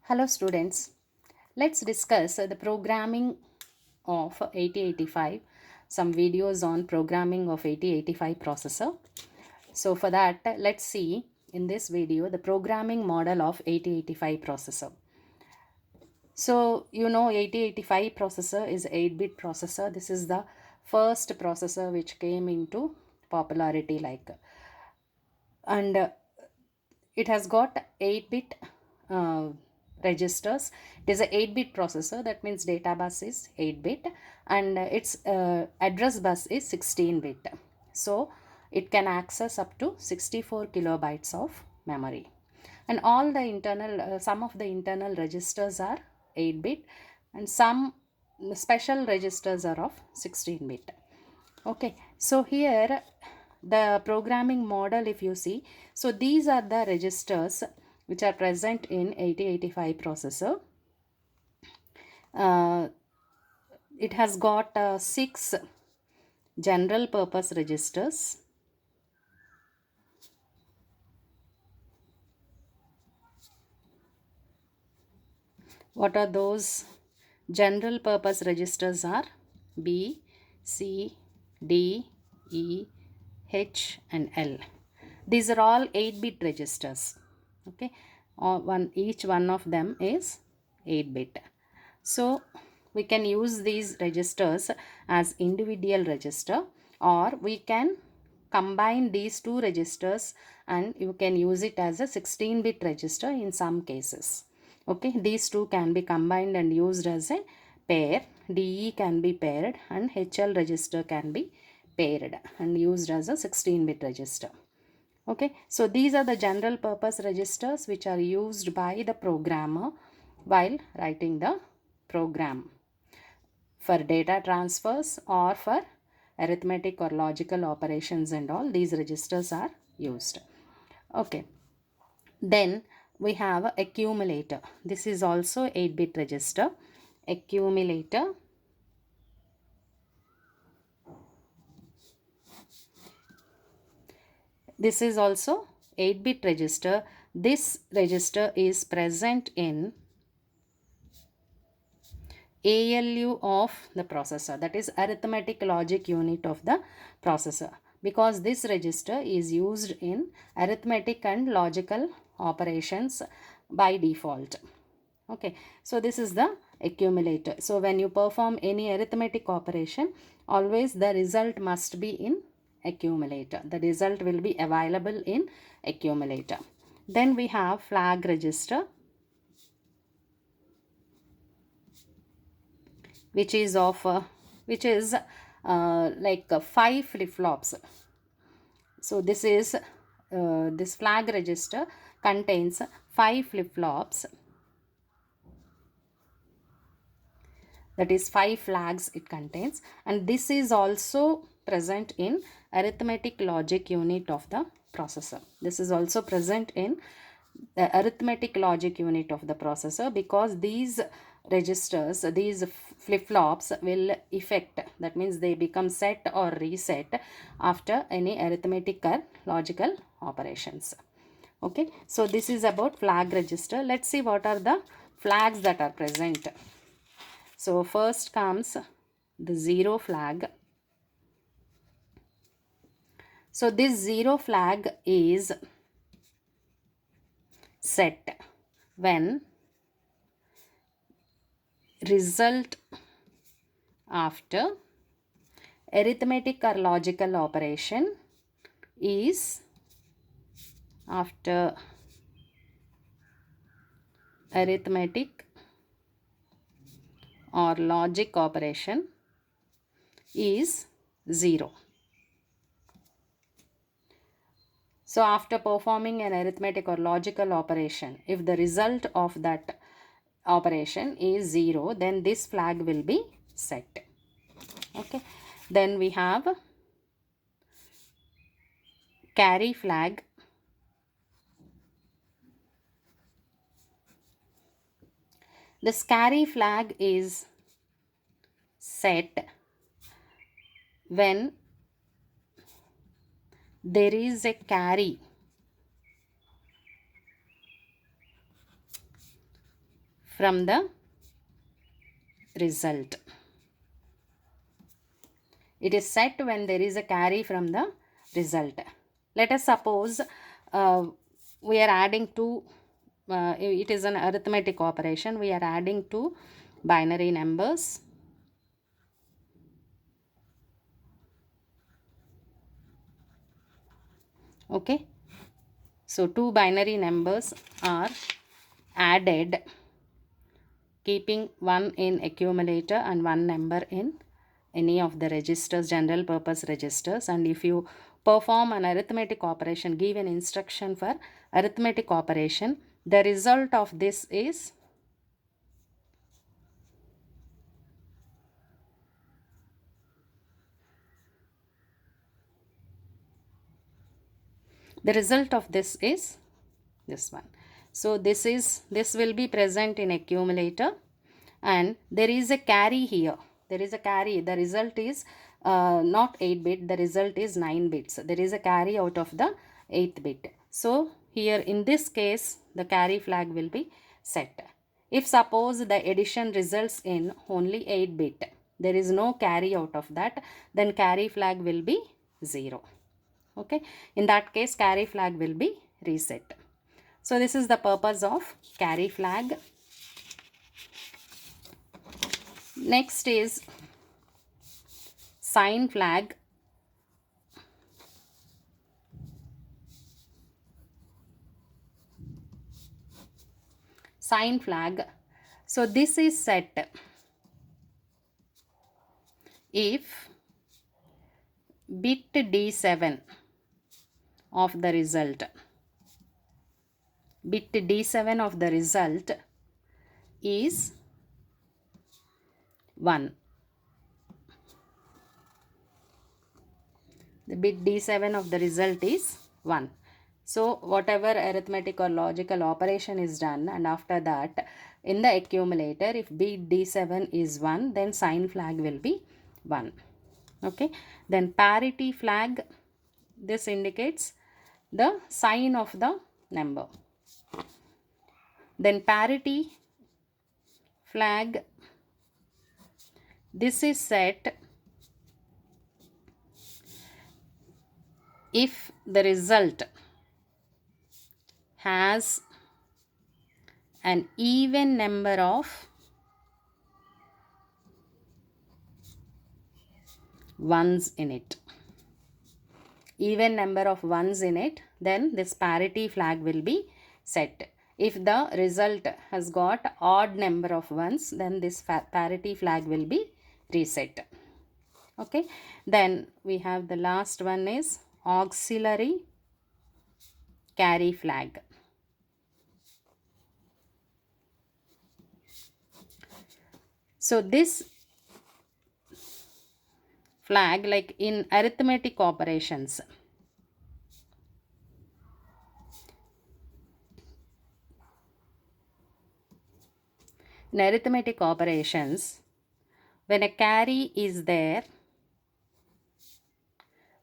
Hello students, let's discuss the programming of 8085, some videos on programming of 8085 processor. So for that, let's see in this video the programming model of 8085 processor. So 8085 processor is 8-bit processor. This is the first processor which came into popularity and it has got 8-bit registers. It is a 8-bit processor, that means data bus is 8-bit and its address bus is 16-bit. So it can access up to 64 kilobytes of memory, and all the internal some of the internal registers are 8-bit and some special registers are of 16-bit. Okay, so here the programming model, if you see, so these are the registers which are present in 8085 processor. uh, it has got 6 general purpose registers. What are those general purpose registers? Are B, C, D, E, H and L. These are all 8-bit registers. Okay, each one of them is 8-bit. So we can use these registers as individual register, or we can combine these two registers and you can use it as a 16-bit register in some cases. Okay, these two can be combined and used as a pair. DE can be paired and HL register can be paired and used as a 16-bit register. Okay, so these are the general purpose registers which are used by the programmer while writing the program for data transfers or for arithmetic or logical operations, and all these registers are used. Okay, then we have a accumulator. This is also 8-bit register. Accumulator, this is also 8-bit register. This register is present in ALU of the processor, that is arithmetic logic unit of the processor, because this register is used in arithmetic and logical operations by default. Okay, so this is the accumulator. So when you perform any arithmetic operation, always the result must be in accumulator. The result will be available in accumulator. Then we have flag register, which is of like 5 flip-flops. So this is this flag register contains 5 flip-flops, that is 5 flags it contains, and this is also present in arithmetic logic unit of the processor. This is also present in the arithmetic logic unit of the processor, because these registers, these flip-flops will effect, that means they become set or reset after any arithmetic or logical operations. Okay, so this is about flag register. Let's see what are the flags that are present. So first comes the 0 flag. So this 0 flag is set when result after arithmetic or logical operation is after arithmetic or logic operation is 0. So after performing an arithmetic or logical operation, if the result of that operation is 0, then this flag will be set. Okay, then we have carry flag. This carry flag is set when there is a carry from the result. It is set when there is a carry from the result. Let us suppose we are adding two, it is an arithmetic operation. We are adding two binary numbers. Okay. So two binary numbers are added, keeping one in accumulator and one number in any of the registers, general purpose registers. And if you perform an arithmetic operation, give an instruction for arithmetic operation, the result of this is this one. So this will be present in accumulator, and there is a carry here. There is a carry. The result is not 8 bit, the result is 9 bits. There is a carry out of the 8th bit. So here in this case the carry flag will be set. If suppose the addition results in only 8 bit, there is no carry out of that, then carry flag will be 0. Okay, in that case carry flag will be reset. So this is the purpose of carry flag. Next is sign flag. Sign flag. So this is set if bit D7 of the result, bit D7 of the result is 1. The bit D7 of the result is 1. So whatever arithmetic or logical operation is done, and after that in the accumulator, if bit D7 is 1, then sign flag will be 1. Okay, then parity flag, this indicates the sign of the number. Then parity flag, this is set if the result has an even number of ones in it. Even number of ones in it, then this parity flag will be set. If the result has got odd number of ones, then this parity flag will be reset. Okay, then we have the last one is auxiliary carry flag. So this flag, like in arithmetic operations, when a carry is there,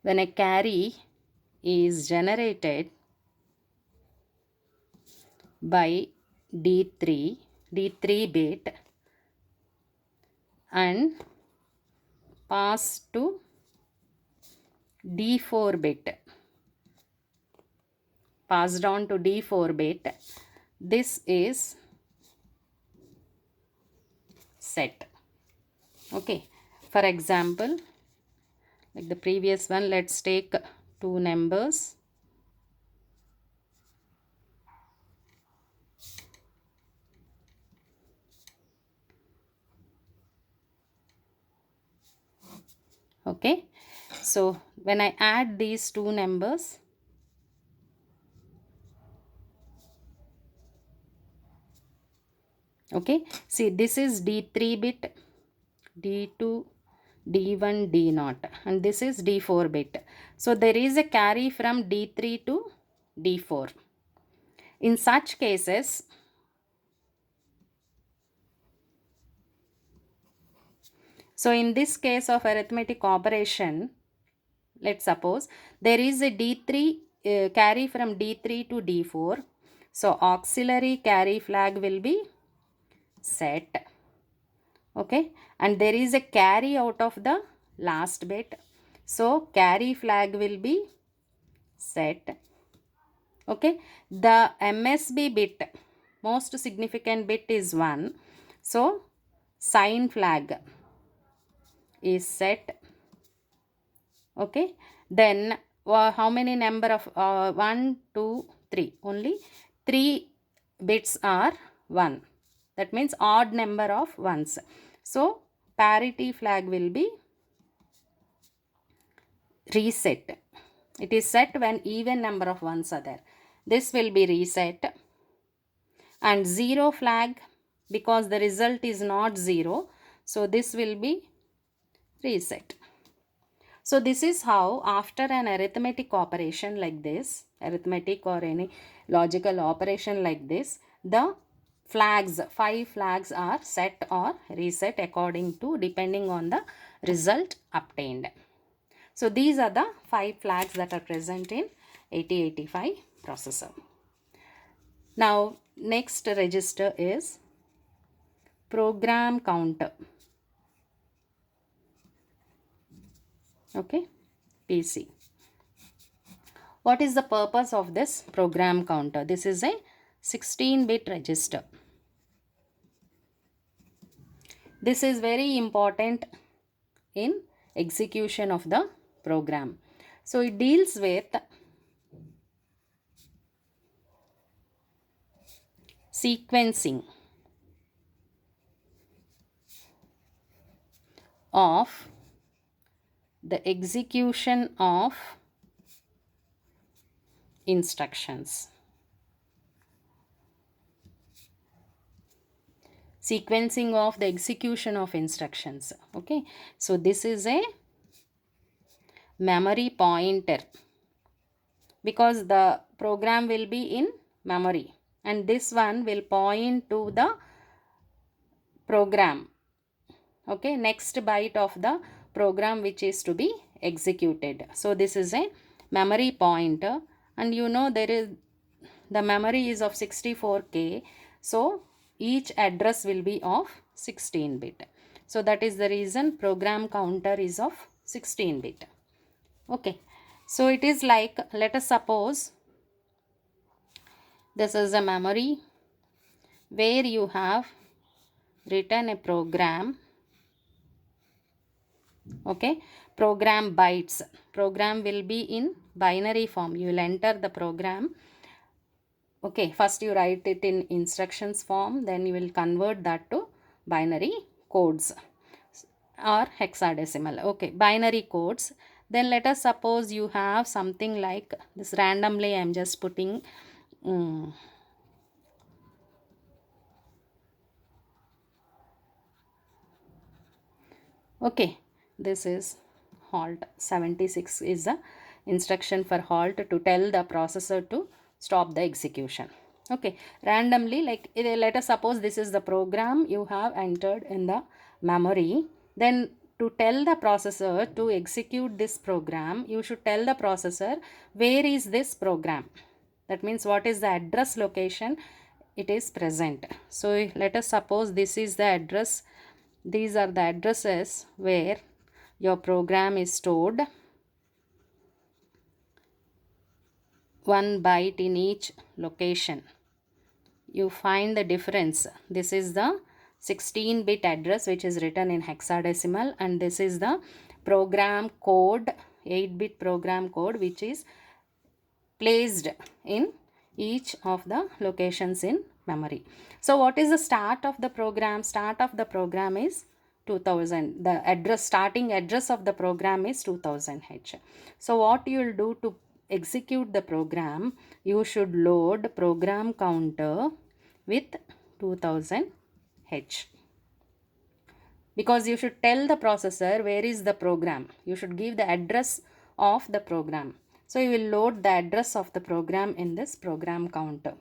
when a carry is generated by D3 bit and passed to D4 bit, passed on to D4 bit, this is set. Okay, for example, like the previous one, let's take two numbers. Okay, so when I add these two numbers, okay, see this is D3 bit, D2, D1, D0, and this is D4 bit. So there is a carry from D3 to D4. In such cases, so in this case of arithmetic operation, let's suppose there is a D3 carry from D3 to D4. So auxiliary carry flag will be set. Okay, and there is a carry out of the last bit, so carry flag will be set. Okay, the MSB bit, most significant bit, is 1, so sign flag is set. Okay, then how many number of 1 2 3, only 3 bits are 1, that means odd number of ones, so parity flag will be reset. It is set when even number of ones are there, this will be reset. And 0 flag, because the result is not 0, so this will be reset. So this is how, after an arithmetic operation like this, arithmetic or any logical operation like this, the flags, 5 flags are set or reset according to, depending on the result obtained. So these are the 5 flags that are present in 8085 processor. Now next register is program counter. Okay, PC. What is the purpose of this program counter? This is a 16-bit register. This is very important in execution of the program. So it deals with sequencing of the execution of instructions. Sequencing of the execution of instructions. Okay, so this is a memory pointer, because the program will be in memory, and this one will point to the program. Okay, next byte of the program which is to be executed. So this is a memory pointer, and you know there is, the memory is of 64K, so each address will be of 16-bit. So that is the reason program counter is of 16-bit. Okay, so it is like, let us suppose this is a memory where you have written a program. Okay, program bytes, program will be in binary form, you will enter the program. Okay, first you write it in instructions form, then you will convert that to binary codes or hexadecimal. Okay, binary codes. Then let us suppose you have something like this, randomly I am just putting okay, this is halt. 76 is the instruction for halt, to tell the processor to stop the execution. Okay, randomly, like let us suppose this is the program you have entered in the memory. Then to tell the processor to execute this program, you should tell the processor where is this program. That means what is the address location it is present. So let us suppose this is the address, these are the addresses where your program is stored, 1 byte in each location. You find the difference. This is the 16-bit address which is written in hexadecimal, and this is the program code, 8-bit program code, which is placed in each of the locations in memory. So what is the start of the program? Start of the program is 2000. The address, starting address of the program is 2000H. So what you will do to execute the program, you should load program counter with 2000H, because you should tell the processor where is the program. You should give the address of the program. So you will load the address of the program in this program counter,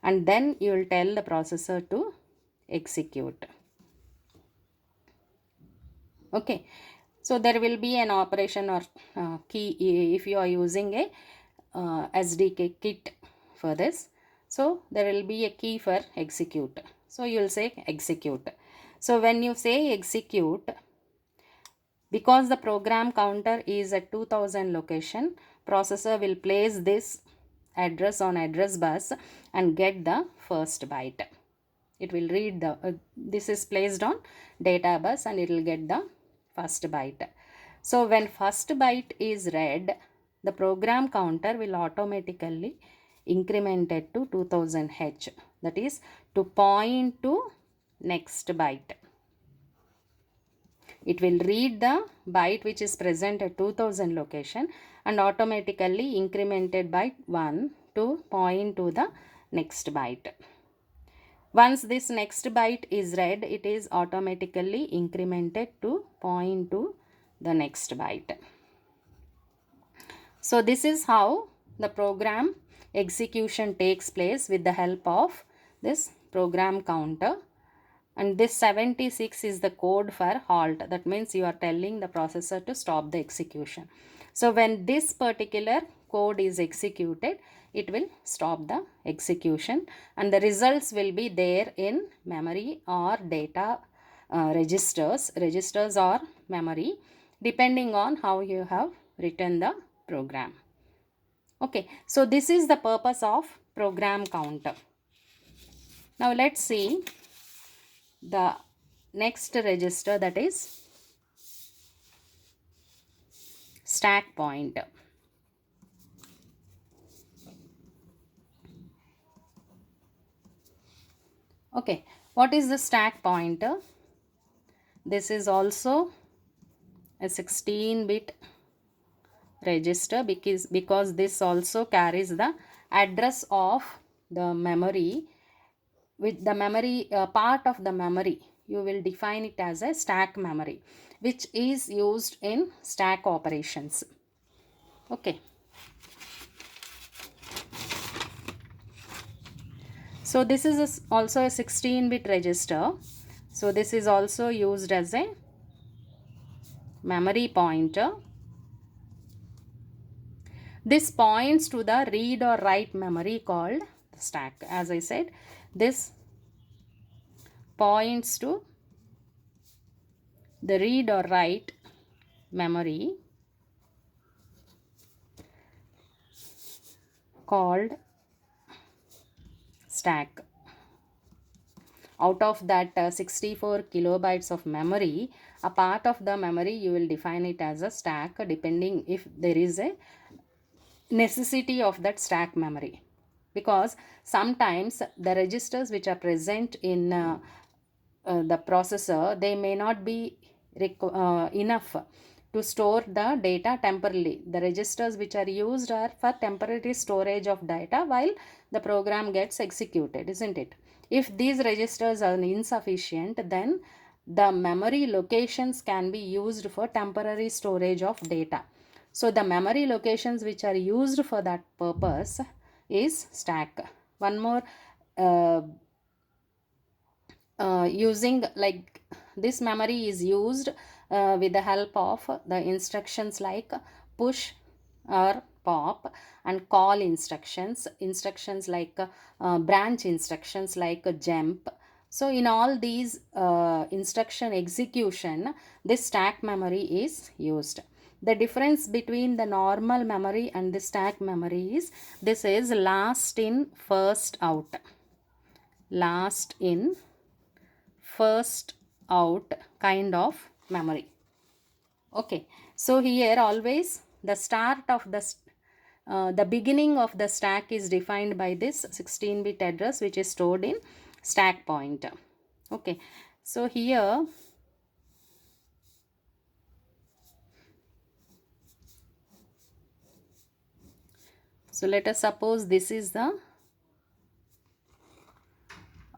and then you will tell the processor to execute. Okay, so there will be an operation or key if you are using a SDK kit for this. So there will be a key for execute. So you will say execute. So when you say execute, because the program counter is at 2000 location, processor will place this address on address bus and get the first byte. It will read the, this is placed on data bus and it will get the first byte. So when first byte is read, the program counter will automatically increment it to 2000H, that is to point to next byte. It will read the byte which is present at 2000 location and automatically incremented by 1 to point to the next byte. Once this next byte is read, it is automatically incremented to point to the next byte. So this is how the program execution takes place with the help of this program counter. And this 76 is the code for halt. That means you are telling the processor to stop the execution. So when this particular code is executed, it will stop the execution and the results will be there in memory or data registers or memory, depending on how you have written the program. Okay, so this is the purpose of program counter. Now let's see the next register, that is stack pointer. Okay, what is the stack pointer? This is also a 16-bit register because this also carries the address of the memory. With the memory part of the memory, you will define it as a stack memory, which is used in stack operations. Okay, so this is also a 16-bit register. So this is also used as a memory pointer. This points to the read or write memory called stack. As I said, this points to the read or write memory called stack. Out of that 64 kilobytes of memory, a part of the memory you will define it as a stack, depending if there is a necessity of that stack memory. Because sometimes the registers which are present in the processor, they may not be enough to store the data temporarily. The registers which are used are for temporary storage of data while the program gets executed, isn't it? If these registers are insufficient, then the memory locations can be used for temporary storage of data. So the memory locations which are used for that purpose is stack. One more using like this memory is used with the help of the instructions like push or pop and call instructions like branch instructions like jump. So in all these instruction execution, this stack memory is used. The difference between the normal memory and the stack memory is this is last in first out. Last in first out kind of memory. Okay, so here always the start of the beginning of the stack is defined by this 16-bit address which is stored in stack pointer. Okay, so here so let us suppose this is the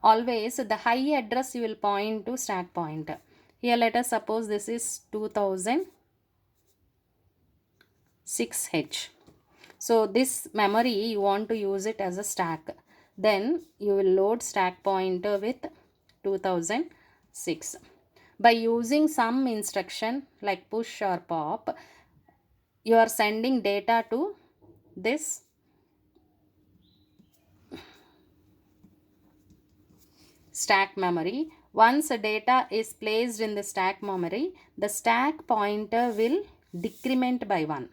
always the high address you will point to stack pointer. Here let us suppose this is 2006H. So this memory you want to use it as a stack. Then you will load stack pointer with 2006. By using some instruction like push or pop, you are sending data to this stack memory. Once data is placed in the stack memory, the stack pointer will decrement by 1.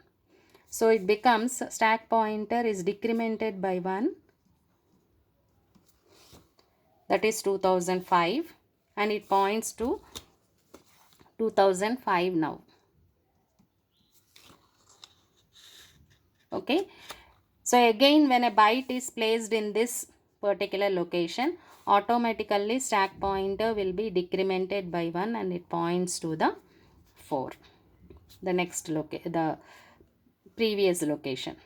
So it becomes stack pointer is decremented by 1, that is 2005, and it points to 2005 now. Okay. So again, when a byte is placed in this particular location, automatically stack pointer will be decremented by 1 and it points to the 4, the previous location.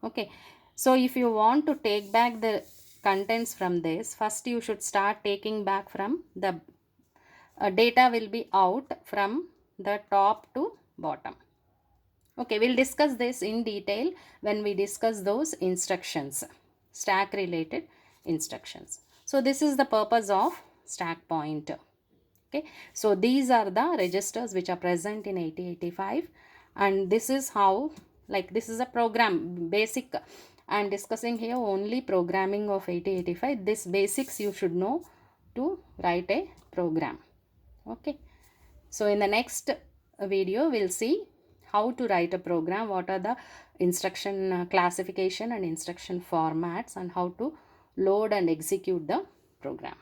Okay. So if you want to take back the contents from this, first you should start taking back from the data will be out from the top to bottom. Okay, we'll discuss this in detail when we discuss those instructions, stack related instructions. So this is the purpose of stack pointer. Okay, so these are the registers which are present in 8085, and this is how, like, this is a program basic. I am discussing here only programming of 8085. This basics you should know to write a program. Okay, so in the next video we'll see how to write a program, what are the instruction classification and instruction formats, and how to load and execute the program.